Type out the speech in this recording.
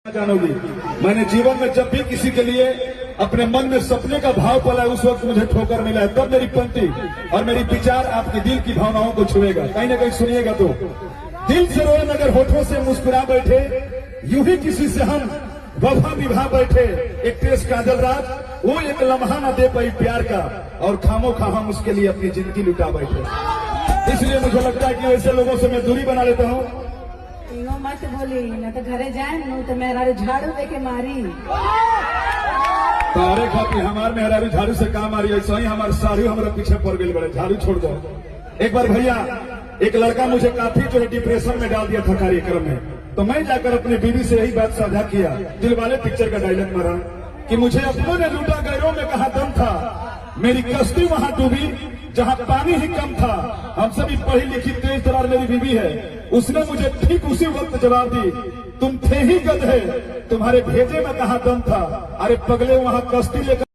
जानोगी। मैंने जीवन में जब भी किसी के लिए अपने मन में सपने का भाव पला, उस वक्त मुझे ठोकर मिला है। तब मेरी पंक्ति और मेरी विचार आपके दिल की भावनाओं को छुएगा, कहीं ना कहीं सुनिएगा। तो दिल से रोए मगर होठों से मुस्कुरा बैठे, यूं ही किसी से हम वफा निभा बैठे। एक तेज काजल रात, वो एक लम्हा न दे पाई प्यार का, और खामो खा हम उसके लिए अपनी जिंदगी लुटा बैठे। इसलिए मुझे लगता है कि ऐसे लोगों से मैं दूरी बना लेता हूँ। मत बोली न तो घरे जाए न तो मेहरारू झाड़ू देके मारी। तारे खाती हमार मेहरारू झाड़ू से काम आ रही है, ऐसा ही हमारे साड़ू हमारे पीछे पड़ गई, बड़े झाड़ू छोड़ दो। एक बार भैया, एक लड़का मुझे काफी जो है डिप्रेशन में डाल दिया था कार्यक्रम में, तो मैं जाकर अपनी बीवी से यही बात साझा किया। दिलवाले पिक्चर का डायलॉग मारा कि मुझे अपनों ने लूटा, गैरों में कहा दम था, मेरी कश्ती वहां डूबी जहां पानी ही कम था। हम सभी पढ़ी लिखी तेज तरार मेरी बीवी है, उसने मुझे ठीक उसी वक्त जवाब दी, तुम थे ही गधे, तुम्हारे भेजे में कहा दम था। अरे पगले, वहां कश्ती लेकर